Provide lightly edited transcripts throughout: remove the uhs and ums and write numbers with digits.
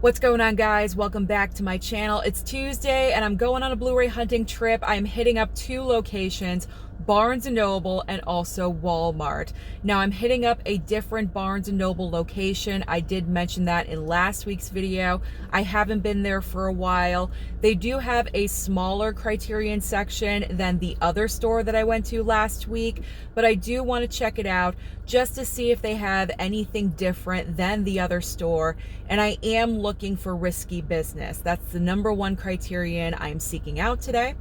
What's going on, guys? Welcome back to my channel. It's Tuesday and I'm going on a Blu-ray hunting trip. I'm hitting up two locations, Barnes & Noble and also Walmart. Now I'm hitting up a different Barnes & Noble location. I did mention that in last week's video. I haven't been there for a while. They do have a smaller Criterion section than the other store that I went to last week, but I do want to check it out just to see if they have anything different than the other store. And I am looking for risky business. That's the number one criterion I'm seeking out today.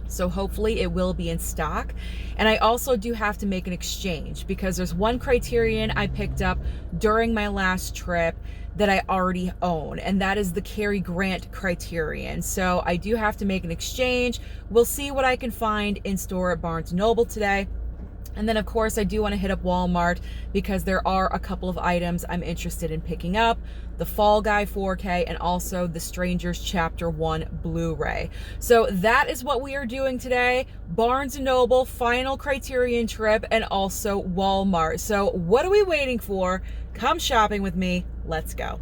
So hopefully it will be in stock. And I also do have to make an exchange because there's one criterion I picked up during my last trip that I already own, and that is the Cary Grant criterion. So I do have to make an exchange. We'll see what I can find in store at Barnes & Noble today. And then, of course, I do want to hit up Walmart because there are a couple of items I'm interested in picking up. The Fall Guy 4K and also the Strangers Chapter 1 Blu-ray. So that is what we are doing today. Barnes & Noble, final Criterion trip, and also Walmart. So what are we waiting for? Come shopping with me. Let's go.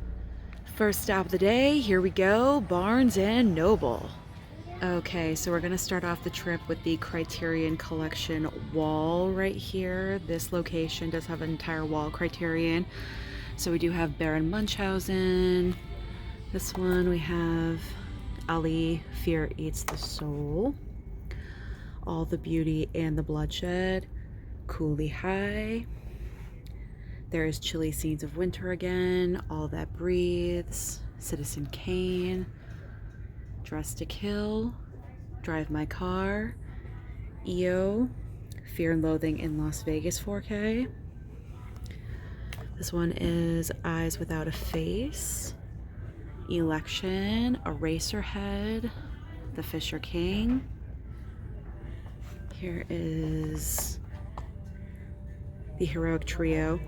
First stop of the day, here we go, Barnes & Noble. Okay, so we're gonna start off the trip with the Criterion Collection wall right here. This location does have an entire wall Criterion. So we do have Baron Munchausen. This one we have Ali, Fear Eats the Soul. All the Beauty and the Bloodshed. Cooley High. There is Chilly Scenes of Winter again. All That Breathes. Citizen Kane. Dress to Kill, Drive My Car, EO, Fear and Loathing in Las Vegas 4K. This one is Eyes Without a Face, Election, Eraserhead, The Fisher King. Here is The Heroic Trio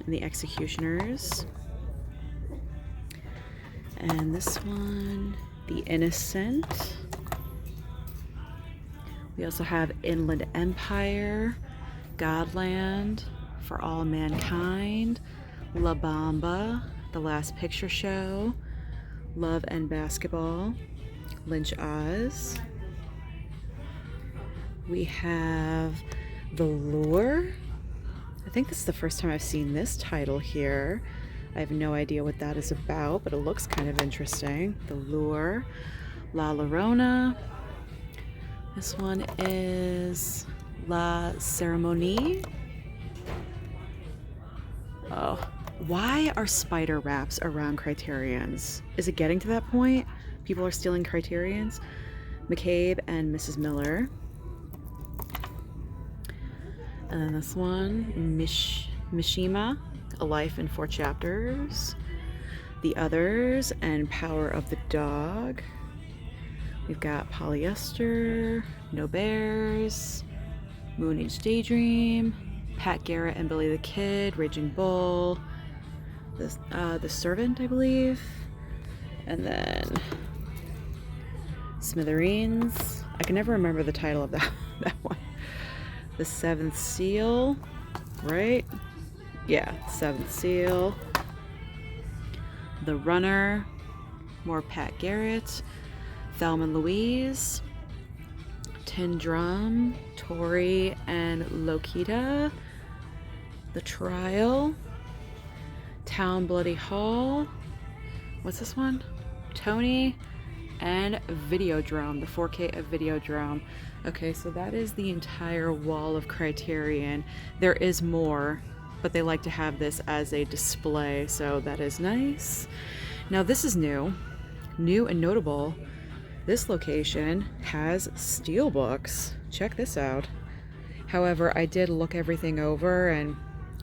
and The Executioners. And this one, The Innocent. We also have Inland Empire, Godland, For All Mankind, La Bamba, The Last Picture Show, Love and Basketball, Lynch Oz. We have The Lure. I think this is the first time I've seen this title here. I have no idea what that is about, but it looks kind of interesting. The Lure, La Llorona. This one is La Cérémonie. Oh, why are spider wraps around Criterions? Is it getting to that point? People are stealing Criterions? McCabe and Mrs. Miller. And then this one, Mishima. A Life in 4 Chapters, The Others, and Power of the Dog. We've got Polyester, No Bears, Moon Age Daydream, Pat Garrett and Billy the Kid, Raging Bull, The Servant, I believe, and then Smithereens. I can never remember the title of that one. The Seventh Seal, right? Yeah, Seventh Seal, The Runner, more Pat Garrett, Thelma and Louise, Tin Drum, Tori and Lokita, The Trial, Town Bloody Hall, what's this one? Tony, and Videodrome, the 4K of Videodrome. Okay, so that is the entire wall of Criterion. There is more, but they like to have this as a display, so that is nice. Now this is new and notable. This location has steelbooks. Check this out. However, I did look everything over and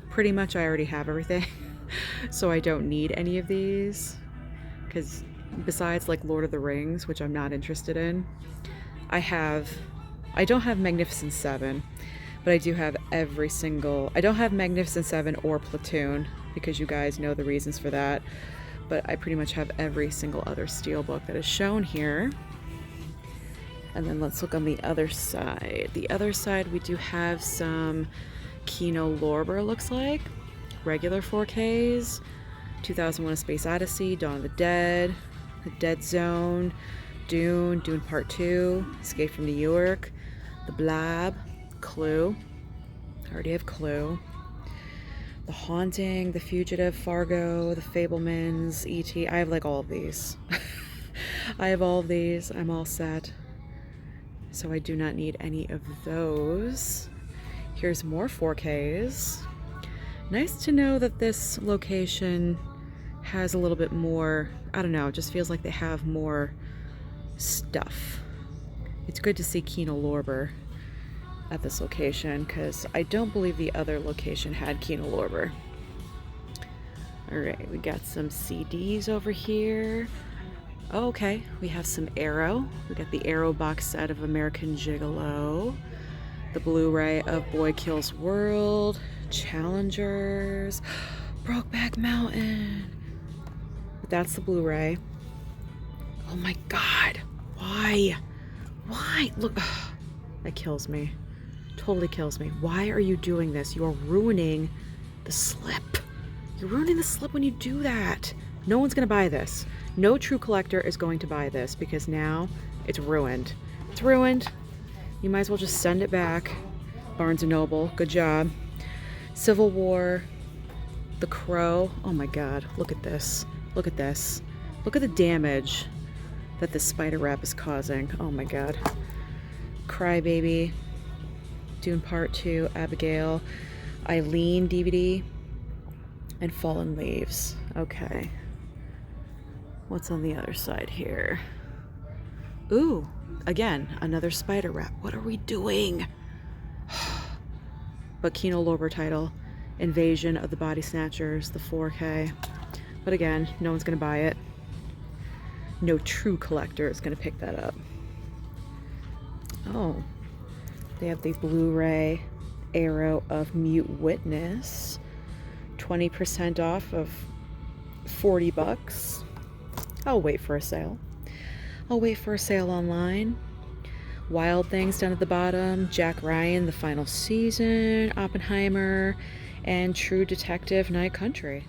pretty much I already have everything. So I don't need any of these, because besides like Lord of the Rings, which I'm not interested in, I don't have Magnificent Seven. But I do have I don't have Magnificent Seven or Platoon, because you guys know the reasons for that. But I pretty much have every single other steelbook that is shown here. And then let's look on the other side. The other side, we do have some Kino Lorber, looks like. Regular 4Ks. 2001: A Space Odyssey, Dawn of the Dead, The Dead Zone, Dune, Dune Part 2, Escape from New York, The Blob, Clue. I already have Clue. The Haunting, The Fugitive, Fargo, The Fabelmans, E.T. I have like all of these. I have all of these. I'm all set. So I do not need any of those. Here's more 4Ks. Nice to know that this location has a little bit more, I don't know, it just feels like they have more stuff. It's good to see Kino Lorber at this location because I don't believe the other location had Kino Lorber. Alright, we got some CDs over here. Oh, okay, we have some Arrow. We got the Arrow box set of American Gigolo, the Blu-ray of Boy Kills World, Challengers, Brokeback Mountain. But that's the Blu-ray. Oh my god, why? Why? Look, that kills me. Totally kills me. Why are you doing this? You are ruining the slip. You're ruining the slip when you do that. No one's gonna buy this. No true collector is going to buy this because now it's ruined. It's ruined. You might as well just send it back. Barnes & Noble, good job. Civil War, The Crow. Oh my god, look at this. Look at this. Look at the damage that this spider wrap is causing. Oh my god. Crybaby, Dune Part 2, Abigail, Eileen DVD, and Fallen Leaves. Okay. What's on the other side here? Ooh, again, another spider wrap. What are we doing? But Kino Lorber title, Invasion of the Body Snatchers, the 4K. But again, no one's gonna buy it. No true collector is gonna pick that up. Oh, they have the Blu-ray Arrow of Mute Witness, 20% off of 40 bucks. I'll wait for a sale. I'll wait for a sale online. Wild Things down at the bottom, Jack Ryan, The Final Season, Oppenheimer, and True Detective Night Country.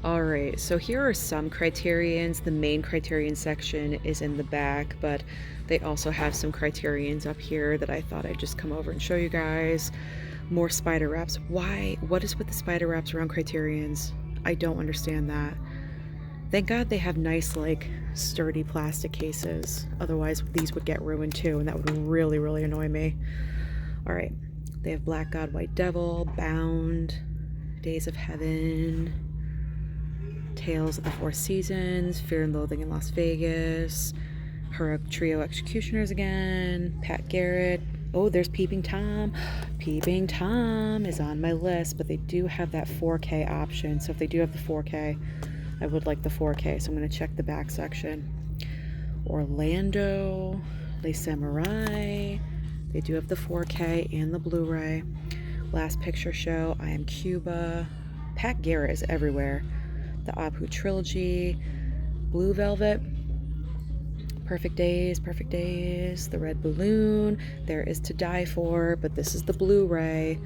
Alright, so here are some Criterions. The main Criterion section is in the back, but they also have some Criterions up here that I thought I'd just come over and show you guys. More spider wraps. Why? What is with the spider wraps around Criterions? I don't understand that. Thank God they have nice, like, sturdy plastic cases. Otherwise, these would get ruined too, and that would really, really annoy me. Alright, they have Black God, White Devil, Bound, Days of Heaven, Tales of the Four Seasons, Fear and Loathing in Las Vegas, her Trio Executioners again, Pat Garrett. Oh, there's Peeping Tom. Peeping Tom is on my list, but they do have that 4K option. So if they do have the 4K, I would like the 4K. So I'm going to check the back section. Orlando, Les Samurai. They do have the 4K and the Blu-ray. Last Picture Show, I Am Cuba. Pat Garrett is everywhere. The Apu Trilogy, Blue Velvet, Perfect Days, The Red Balloon, There Is to Die For, but this is the Blu-ray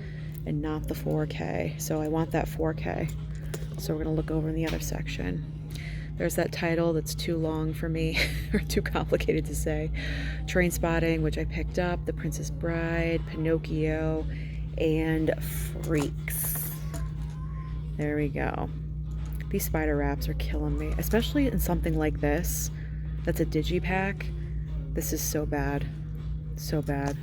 and not the 4K, so I want that 4K. So we're gonna look over in the other section. There's that title that's too long for me, or too complicated to say. Trainspotting, which I picked up, The Princess Bride, Pinocchio, and Freaks. There we go. These spider wraps are killing me, especially in something like this. That's a digipack. This is so bad. So bad.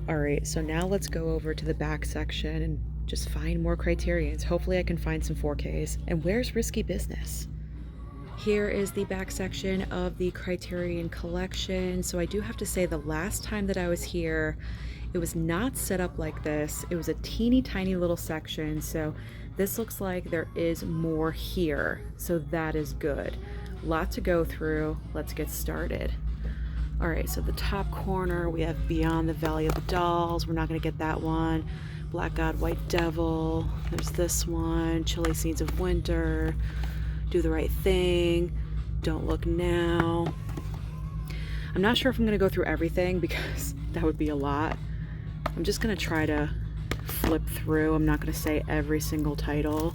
Alright, so now let's go over to the back section and just find more Criterions. Hopefully I can find some 4Ks. And where's Risky Business? Here is the back section of the Criterion collection. So I do have to say the last time that I was here, it was not set up like this. It was a teeny tiny little section. So this looks like there is more here. So that is good. Lot to go through. Let's get started. All right, so the top corner, we have Beyond the Valley of the Dolls. We're not gonna get that one. Black God, White Devil. There's this one, Chilly Scenes of Winter, Do the Right Thing, Don't Look Now. I'm not sure if I'm gonna go through everything because that would be a lot. I'm just gonna try to flip through. I'm not gonna say every single title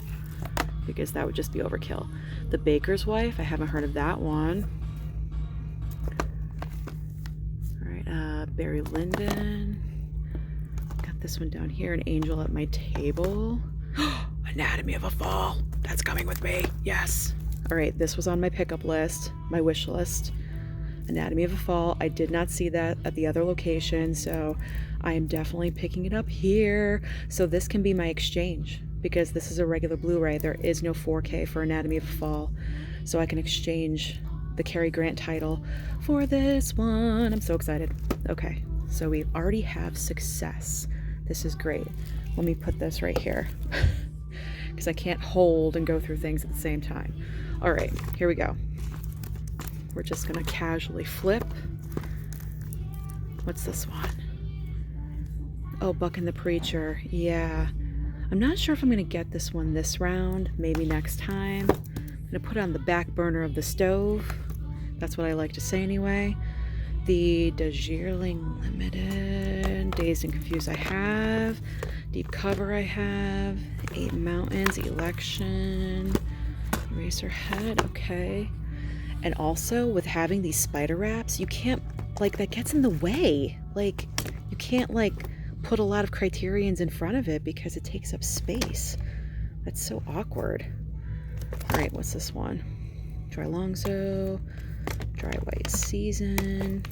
because that would just be overkill. The Baker's Wife, I haven't heard of that one. All right, Barry Lyndon. Got this one down here, An Angel at My Table. Anatomy of a Fall, that's coming with me, yes. All right, this was on my pickup list, my wish list. Anatomy of a Fall. I did not see that at the other location, so I am definitely picking it up here. So this can be my exchange, because this is a regular Blu-ray. There is no 4K for Anatomy of a Fall, so I can exchange the Cary Grant title for this one. I'm so excited. Okay, so we already have success. This is great. Let me put this right here because I can't hold and go through things at the same time. All right, here we go. We're just gonna casually flip. What's this one? Oh, Buck and the Preacher. Yeah. I'm not sure if I'm gonna get this one this round, maybe next time. I'm gonna put it on the back burner of the stove. That's what I like to say anyway. The Darjeeling Limited, Dazed and Confused I have. Deep Cover I have. Eight Mountains, Election. Eraserhead, okay. And also, with having these spider wraps, you can't, like, that gets in the way. Like, you can't, like, put a lot of Criterions in front of it because it takes up space. That's so awkward. All right, what's this one? Dry Longzo, Dry White Season.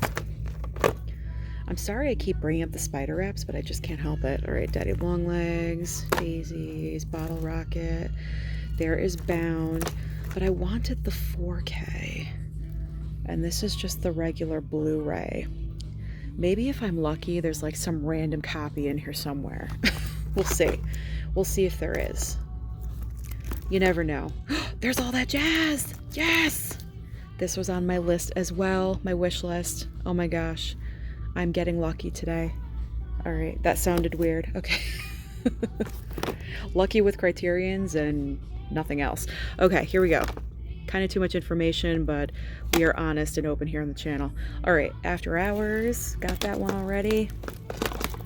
I'm sorry I keep bringing up the spider wraps, but I just can't help it. All right, Daddy Longlegs, Daisies, Bottle Rocket. There is Bound. But I wanted the 4K, and this is just the regular Blu-ray. Maybe if I'm lucky, there's like some random copy in here somewhere. We'll see. We'll see if there is. You never know. There's All That Jazz! Yes! This was on my list as well, my wish list. Oh my gosh. I'm getting lucky today. All right, that sounded weird. Okay. Lucky with Criterions and nothing else. Okay, here we go. Kind of too much information, but we are honest and open here on the channel. All right, After Hours, got that one already.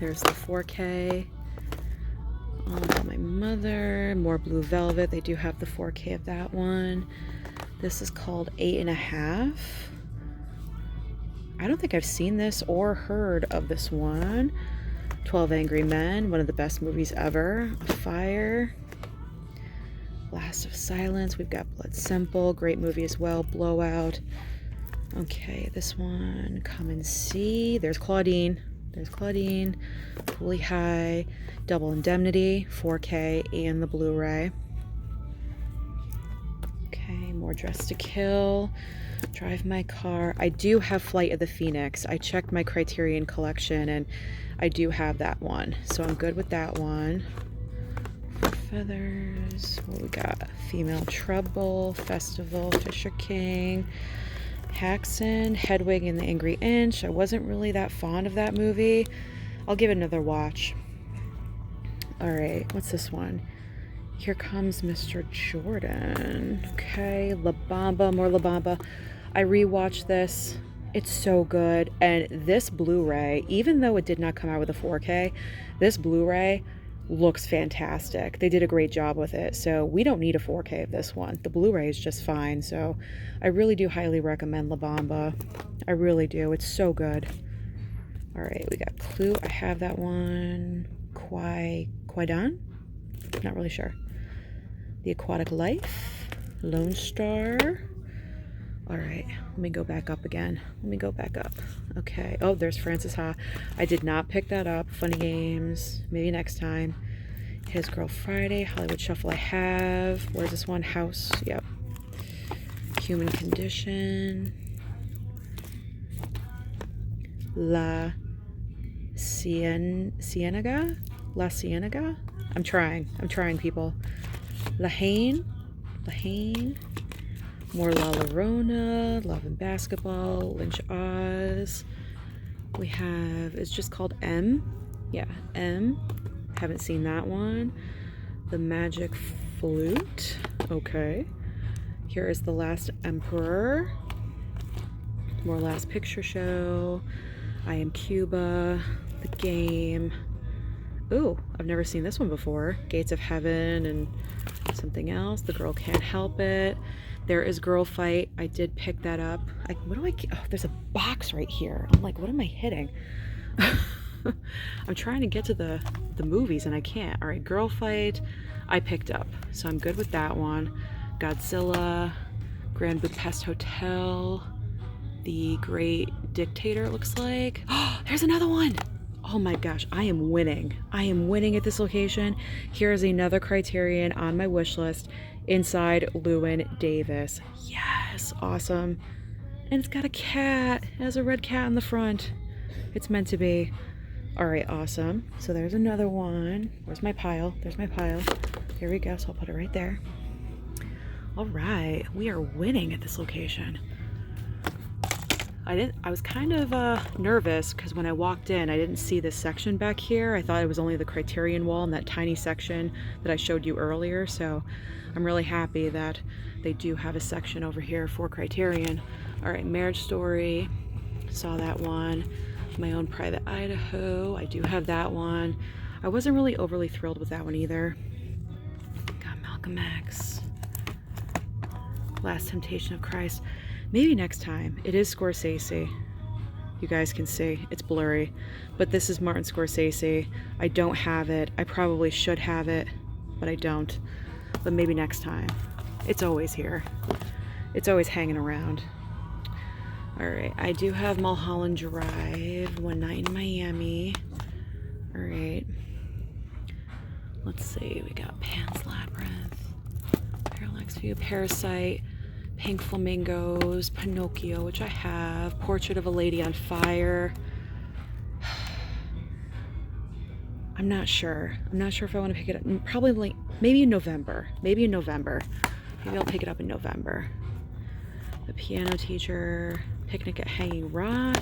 There's the 4K. All About My Mother, more Blue Velvet. They do have the 4K of that one. This is called 8½. I don't think I've seen this or heard of this one. 12 Angry Men, one of the best movies ever. Fire. Blast of Silence. We've got Blood Simple. Great movie as well. Blowout. Okay, this one. Come and See. There's Claudine. There's Claudine. Holy High. Double Indemnity. 4K and the Blu-ray. Okay, more Dress to Kill. Drive My Car. I do have Flight of the Phoenix. I checked my Criterion collection and I do have that one. So I'm good with that one. Feathers. What we got? Female Trouble, Festival, Fisher King, Haxan, Hedwig and the Angry Inch. I wasn't really that fond of that movie. I'll give it another watch. All right, what's this one? Here Comes Mr. Jordan. Okay, La Bamba, more La Bamba. I rewatched this. It's so good. And this Blu-ray, even though it did not come out with a 4K, this Blu-ray looks fantastic. They did a great job with it. So we don't need a 4K of this one. The Blu-ray is just fine. So I really do highly recommend La Bamba. I really do. It's so good. All right, we got Clue. I have that one. Kwaidan? Not really sure. The Aquatic Life. Lone Star. All right, let me go back up again. Let me go back up. Okay. Oh, there's Francis Ha. I did not pick that up. Funny Games. Maybe next time. His Girl Friday. Hollywood Shuffle I have. Where's this one? House. Yep. Human Condition. La Cienega? La Cienega? I'm trying, people. La Haine. More La Llorona, Love and Basketball, Lynch Oz. We have, it's just called M. Yeah, M. Haven't seen that one. The Magic Flute. Okay. Here is The Last Emperor. More Last Picture Show. I Am Cuba. The Game. Ooh, I've never seen this one before. Gates of Heaven and something else. The Girl Can't Help It. There is Girl Fight. I did pick that up. Oh, there's a box right here. I'm like, what am I hitting? I'm trying to get to the movies and I can't. All right, Girl Fight I picked up, so I'm good with that one. Godzilla, Grand Budapest Hotel, The Great Dictator, it looks like. Oh, there's another one. Oh my gosh, I am winning. I am winning at this location. Here is another Criterion on my wish list, Inside Llewyn Davis. Yes, awesome. And it's got a cat. It has a red cat on the front. It's meant to be. All right, awesome. So there's another one. Where's my pile? There's my pile. Here we go, so I'll put it right there. All right, we are winning at this location. I was kind of nervous because when I walked in, I didn't see this section back here. I thought it was only the Criterion wall and that tiny section that I showed you earlier. So I'm really happy that they do have a section over here for Criterion. All right, Marriage Story, saw that one. My Own Private Idaho, I do have that one. I wasn't really overly thrilled with that one either. Got Malcolm X, Last Temptation of Christ. Maybe next time. It is Scorsese. You guys can see it's blurry, but this is Martin Scorsese. I don't have it. I probably should have it, but I don't. But maybe next time. It's always here. It's always hanging around. All right, I do have Mulholland Drive, One Night in Miami. All right. Let's see, we got Pan's Labyrinth, Parallax View, Parasite, Pink Flamingos, Pinocchio, which I have, Portrait of a Lady on Fire. I'm not sure. I'm not sure if I want to pick it up. Probably, maybe in November. Maybe I'll pick it up in November. The Piano Teacher, Picnic at Hanging Rock.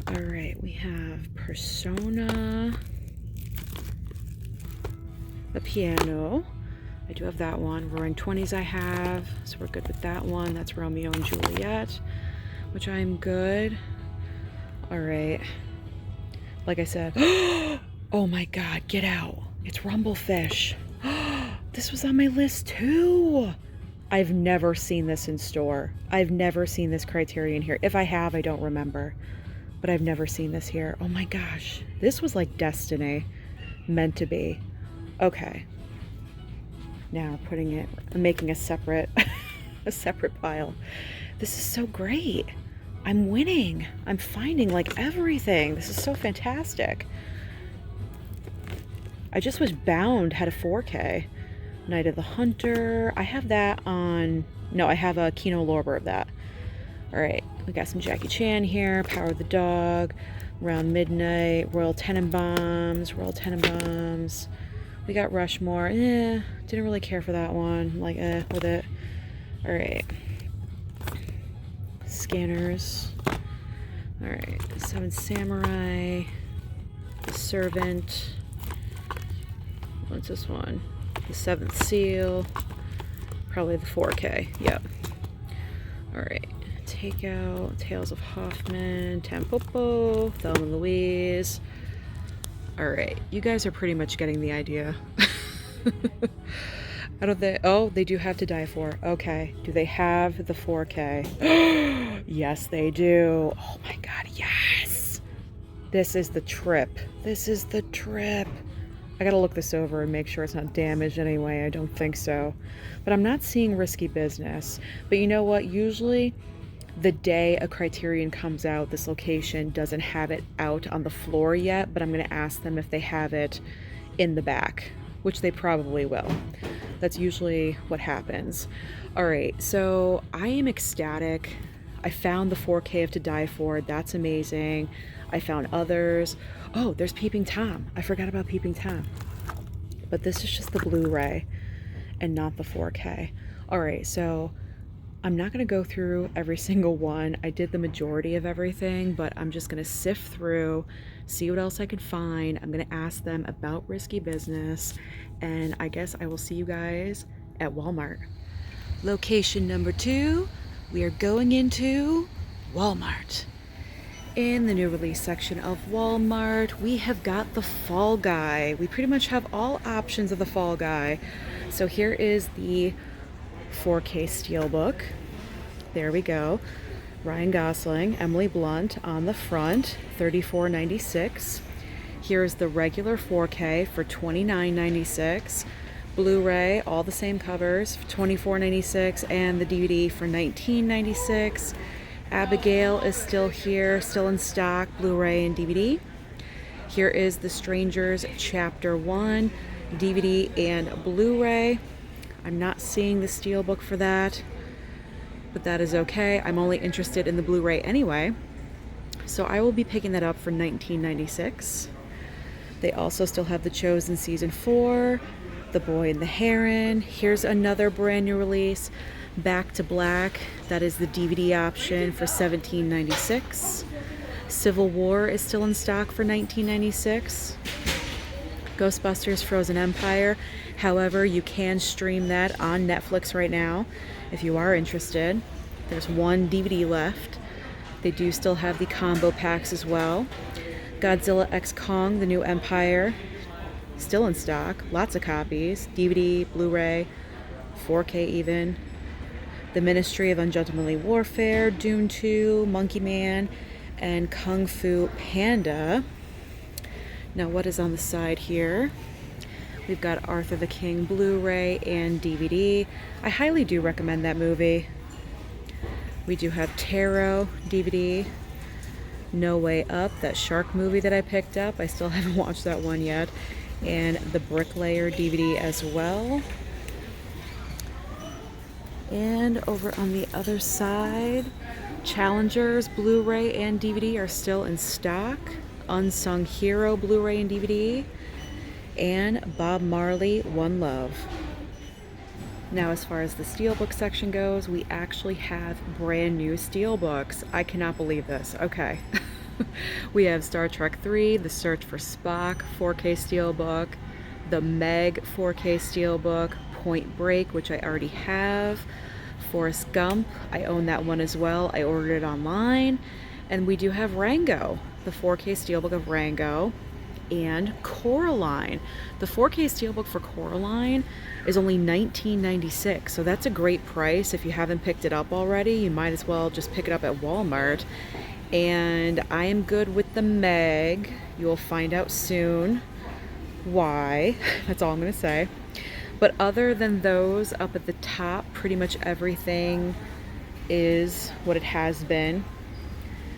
All right, we have Persona, The Piano. I do have that one. Roaring Twenties I have, so we're good with that one. That's Romeo and Juliet, which I'm good. All right. Like I said, oh my God, get out. It's Rumblefish. This was on my list too. I've never seen this in store. I've never seen this Criterion here. If I have, I don't remember, but I've never seen this here. Oh my gosh. This was like destiny, meant to be. Okay. Now I'm making a separate, a separate pile. This is so great. I'm winning. I'm finding like everything. This is so fantastic. I just was bound had a 4K. Night of the Hunter. I have that on, no, I have a Kino Lorber of that. All right, we got some Jackie Chan here, Power of the Dog, Around Midnight, Royal Tenenbaums. We got Rushmore. Didn't really care for that one. Like, with it. All right. Scanners. All right, Seven Samurai, The Servant. What's this one? The Seventh Seal. Probably the 4K. Yep. All right. Takeout, Tales of Hoffman, Tampopo, Thelma and Louise. All right, you guys are pretty much getting the idea. Oh, they do have To Die For. Okay, do they have the 4K? Yes, they do. Oh my God, yes. This is the trip. This is the trip. I gotta look this over and make sure it's not damaged anyway. I don't think so. But I'm not seeing Risky Business. But you know what? Usually the day a Criterion comes out, this location doesn't have it out on the floor yet, but I'm gonna ask them if they have it in the back, which they probably will. That's usually what happens. All right, so I am ecstatic. I found the 4K of To Die For. That's amazing. I found others. Oh, there's Peeping Tom. I forgot about Peeping Tom. But this is just the Blu-ray and not the 4K. All right, so I'm not gonna go through every single one. I did the majority of everything, but I'm just gonna sift through, see what else I can find. I'm gonna ask them about Risky Business, and I guess I will see you guys at Walmart. Location number 2, we are going into Walmart. In the new release section of Walmart, we have got the Fall Guy. We pretty much have all options of the Fall Guy. So here is the 4K Steelbook. There we go. Ryan Gosling, Emily Blunt on the front, $34.96. Here's the regular 4K for $29.96. Blu-ray, all the same covers, $24.96, and the DVD for $19.96. Abigail is still here, still in stock, Blu-ray and DVD. Here is The Strangers Chapter 1, DVD and Blu-ray. I'm not seeing the Steelbook for that, but that is okay. I'm only interested in the Blu-ray anyway, so I will be picking that up for $19.96. They also still have The Chosen Season 4, The Boy and the Heron. Here's another brand new release, Back to Black. That is the DVD option for $17.96. Civil War is still in stock for $19.96. Ghostbusters Frozen Empire. However, you can stream that on Netflix right now if you are interested. There's one DVD left. They do still have the combo packs as well. Godzilla x Kong, The New Empire, still in stock. Lots of copies. DVD, Blu-ray, 4K even. The Ministry of Ungentlemanly Warfare, Dune 2, Monkey Man, and Kung Fu Panda. Now what is on the side here? We've got Arthur the King Blu-ray and DVD. I highly do recommend that movie. We do have Tarot DVD, No Way Up, that shark movie that I picked up. I still haven't watched that one yet. And the Bricklayer DVD as well. And over on the other side, Challengers Blu-ray and DVD are still in stock. Unsung Hero Blu-ray and DVD. And Bob Marley, One Love. Now, as far as the Steelbook section goes, we actually have brand new Steelbooks. I cannot believe this. Okay. We have Star Trek 3, The Search for Spock, 4K Steelbook, The Meg 4K Steelbook, Point Break, which I already have, Forrest Gump, I own that one as well. I ordered it online. And we do have Rango, the 4K Steelbook of Rango, and Coraline. The 4K Steelbook for Coraline is only $19.96, so that's a great price. If you haven't picked it up already, you might as well just pick it up at Walmart. And I am good with the Meg. You'll find out soon why. That's all I'm going to say. But other than those up at the top, pretty much everything is what it has been.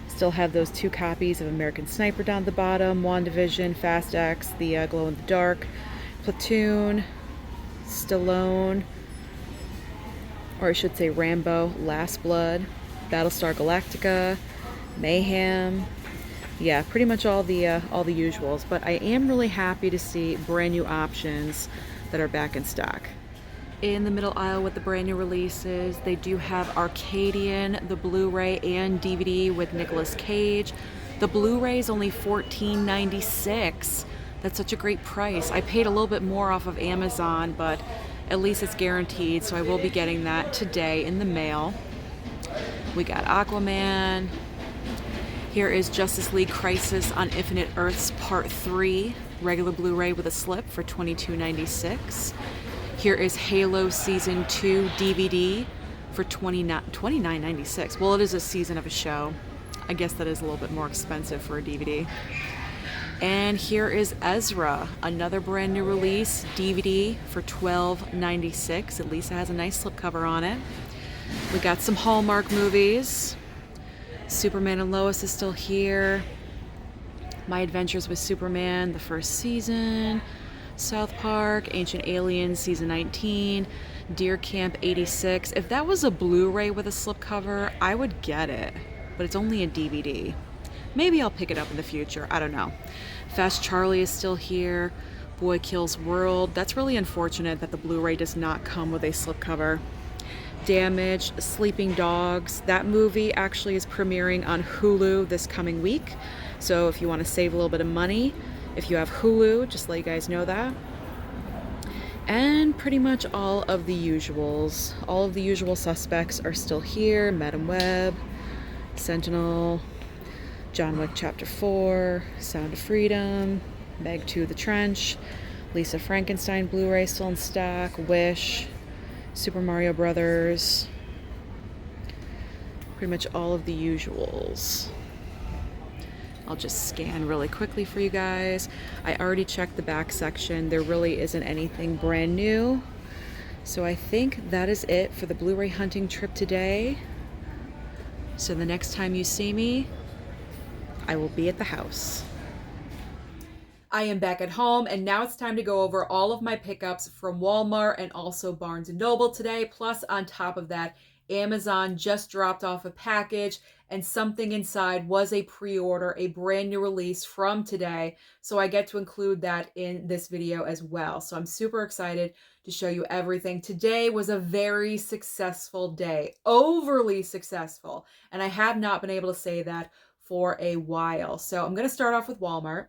Still have those 2 copies of American Sniper down at the bottom, WandaVision, Fast X, the Glow in the Dark, Platoon, Stallone, or I should say Rambo, Last Blood, Battlestar Galactica, Mayhem. Yeah, pretty much all the usuals. But I am really happy to see brand new options that are back in stock. In the middle aisle with the brand new releases, they do have Arcadian, the Blu-ray and DVD with Nicolas Cage. The Blu-ray is only $14.96. That's such a great price. I paid a little bit more off of Amazon, but at least it's guaranteed, so I will be getting that today in the mail. We got Aquaman. Here is Justice League Crisis on Infinite Earths Part 3, regular Blu-ray with a slip for $22.96. Here is Halo Season 2 DVD for $29.96. Well, it is a season of a show. I guess that is a little bit more expensive for a DVD. And here is Ezra, another brand new release, DVD for $12.96. At least it has a nice slipcover on it. We got some Hallmark movies. Superman and Lois is still here. My Adventures with Superman, the first season. South Park, Ancient Aliens, season 19. Deer Camp 86. If that was a Blu-ray with a slipcover, I would get it. But it's only a DVD. Maybe I'll pick it up in the future. I don't know. Fast Charlie is still here. Boy Kills World. That's really unfortunate that the Blu-ray does not come with a slipcover. Damaged, Sleeping Dogs. That movie actually is premiering on Hulu this coming week. So if you want to save a little bit of money, if you have Hulu, just let you guys know that. And pretty much all of the usuals. All of the usual suspects are still here. Madam Web, Sentinel, John Wick Chapter 4, Sound of Freedom, Meg 2 The Trench, Lisa Frankenstein Blu-ray still in stock, Wish, Super Mario Brothers, pretty much all of the usuals. I'll just scan really quickly for you guys. I already checked the back section. There really isn't anything brand new. So I think that is it for the Blu-ray hunting trip today. So the next time you see me, I will be at the house. I am back at home, and now it's time to go over all of my pickups from Walmart and also Barnes & Noble today. Plus, on top of that, Amazon just dropped off a package, and something inside was a pre-order, a brand new release from today. So I get to include that in this video as well. So I'm super excited to show you everything. Today was a very successful day, overly successful. And I have not been able to say that for a while. So I'm going to start off with Walmart.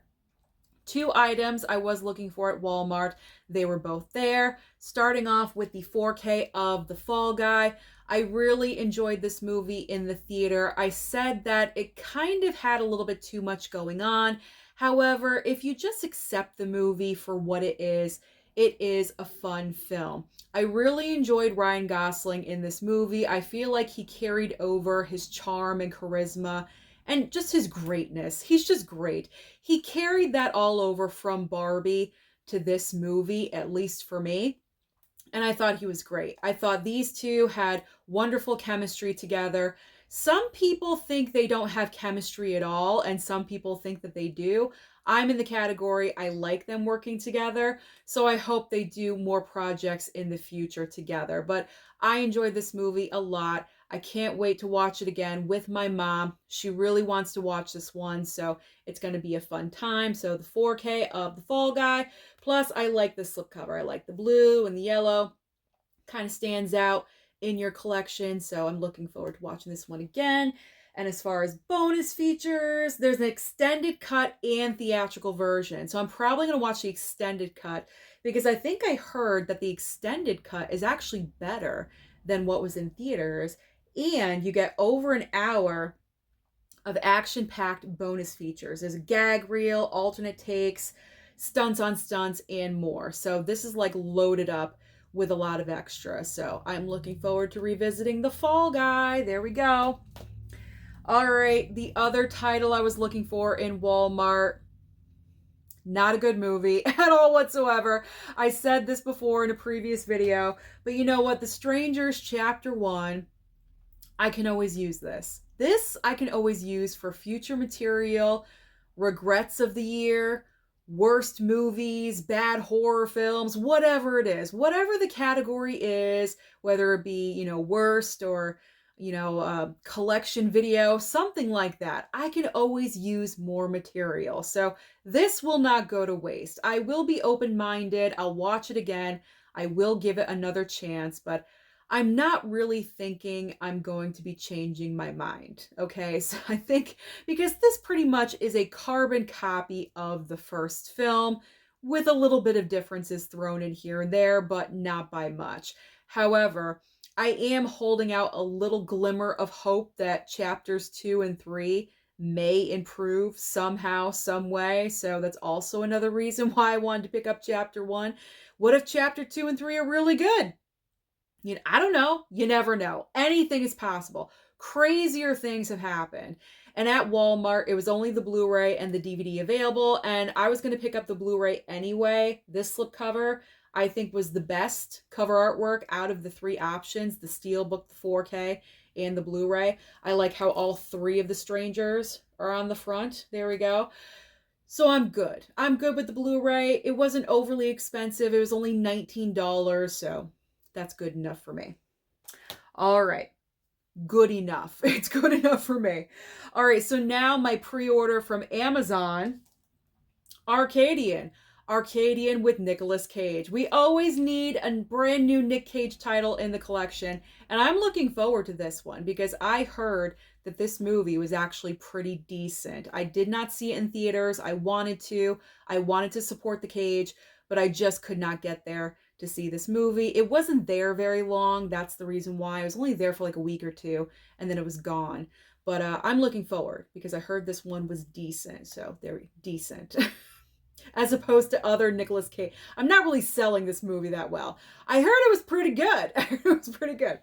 2 items I was looking for at Walmart. They were both there. Starting off with the 4K of The Fall Guy. I really enjoyed this movie in the theater. I said that it kind of had a little bit too much going on. However, if you just accept the movie for what it is a fun film. I really enjoyed Ryan Gosling in this movie. I feel like he carried over his charm and charisma and just his greatness. He's just great. He carried that all over from Barbie to this movie, at least for me. And I thought he was great. I thought these two had wonderful chemistry together. Some people think they don't have chemistry at all, and some people think that they do. I'm in the category, I like them working together, so I hope they do more projects in the future together. But I enjoyed this movie a lot. I can't wait to watch it again with my mom. She really wants to watch this one, so it's going to be a fun time. So the 4K of The Fall Guy. Plus, I like the slipcover. I like the blue and the yellow. Kind of stands out in your collection, so I'm looking forward to watching this one again. And as far as bonus features, there's an extended cut and theatrical version. So I'm probably going to watch the extended cut because I think I heard that the extended cut is actually better than what was in theaters. And you get over an hour of action-packed bonus features. There's a gag reel, alternate takes, stunts on stunts, and more. So this is like loaded up with a lot of extra. So I'm looking forward to revisiting The Fall Guy. There we go. All right, the other title I was looking for in Walmart, not a good movie at all whatsoever. I said this before in a previous video, but you know what? The Strangers Chapter 1, I can always use this. This I can always use for future material, regrets of the year, worst movies, bad horror films, whatever it is, whatever the category is, whether it be, worst or, collection video, something like that. I can always use more material. So this will not go to waste. I will be open-minded. I'll watch it again. I will give it another chance, but I'm not really thinking I'm going to be changing my mind, okay? So I think, because this pretty much is a carbon copy of the first film with a little bit of differences thrown in here and there, but not by much. However, I am holding out a little glimmer of hope that chapters 2 and 3 may improve somehow, some way. So that's also another reason why I wanted to pick up chapter 1. What if chapter 2 and 3 are really good? I don't know. You never know. Anything is possible. Crazier things have happened. And at Walmart, it was only the Blu-ray and the DVD available. And I was going to pick up the Blu-ray anyway. This slipcover, I think, was the best cover artwork out of the 3 options. The Steelbook, the 4K, and the Blu-ray. I like how all 3 of the Strangers are on the front. There we go. So I'm good. I'm good with the Blu-ray. It wasn't overly expensive. It was only $19, so that's good enough for me. All right. Good enough. It's good enough for me. All right. So now my pre-order from Amazon, Arcadian with Nicolas Cage. We always need a brand new Nick Cage title in the collection. And I'm looking forward to this one because I heard that this movie was actually pretty decent. I did not see it in theaters. I wanted to support the Cage, but I just could not get there to see this movie. It wasn't there very long. That's the reason why. I was only there for like a week or two, and then it was gone. But I'm looking forward because I heard this one was decent. So they're decent. As opposed to other Nicolas Cage. I'm not really selling this movie that well. I heard it was pretty good. I heard it was pretty good.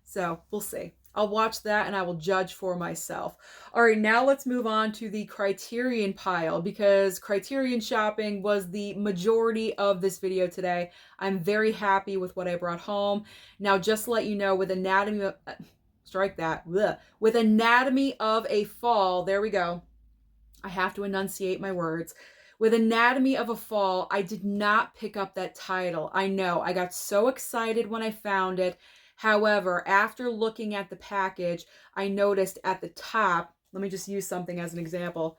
So we'll see. I'll watch that and I will judge for myself. All right, now let's move on to the Criterion pile because Criterion shopping was the majority of this video today. I'm very happy with what I brought home. Now, just to let you know, with Anatomy of... strike that. Blech. With Anatomy of a Fall, there we go. I have to enunciate my words. With Anatomy of a Fall, I did not pick up that title. I know, I got so excited when I found it. However, after looking at the package, I noticed at the top, let me just use something as an example.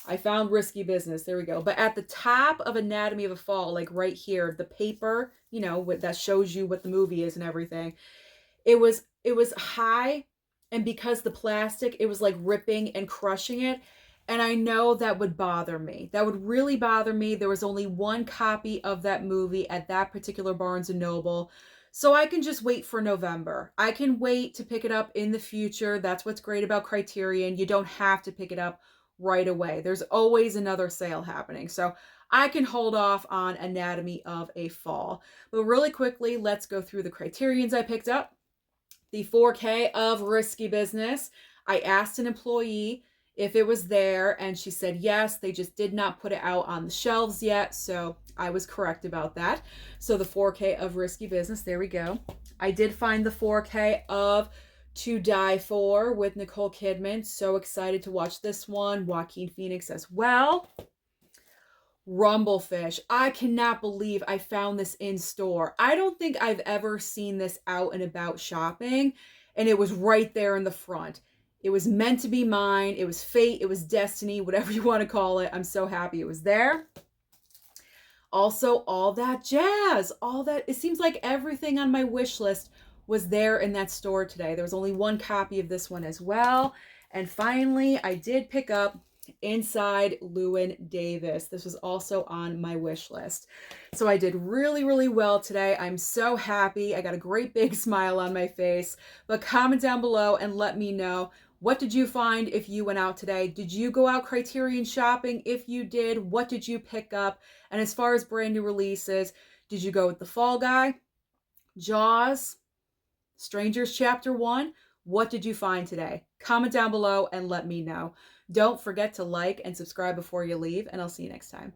I found Risky Business, there we go. But at the top of Anatomy of a Fall, like right here, the paper, you know, that shows you what the movie is and everything, it was high, and because the plastic, it was like ripping and crushing it. And I know that would bother me. That would really bother me. There was only one copy of that movie at that particular Barnes & Noble. So I can just wait for November. I can wait to pick it up in the future. That's what's great about Criterion. You don't have to pick it up right away. There's always another sale happening. So I can hold off on Anatomy of a Fall. But really quickly, let's go through the Criterions I picked up. The 4K of Risky Business. I asked an employee if it was there, and she said yes. They just did not put it out on the shelves yet, so I was correct about that. So the 4K of Risky Business, there we go. I did find the 4K of To Die For with Nicole Kidman. So excited to watch this one. Joaquin Phoenix as well. Rumblefish. I cannot believe I found this in store. I don't think I've ever seen this out and about shopping, and it was right there in the front. It was meant to be mine. It was fate. It was destiny, whatever you want to call it. I'm so happy it was there. Also, All That Jazz. All that, it seems like everything on my wish list was there in that store today. There was only one copy of this one as well. And finally, I did pick up Inside Llewyn Davis. This was also on my wish list. So I did really, really well today. I'm so happy. I got a great big smile on my face. But comment down below and let me know, what did you find if you went out today? Did you go out Criterion shopping? If you did, what did you pick up? And as far as brand new releases, did you go with The Fall Guy, Jaws, Strangers Chapter 1? What did you find today? Comment down below and let me know. Don't forget to like and subscribe before you leave, and I'll see you next time.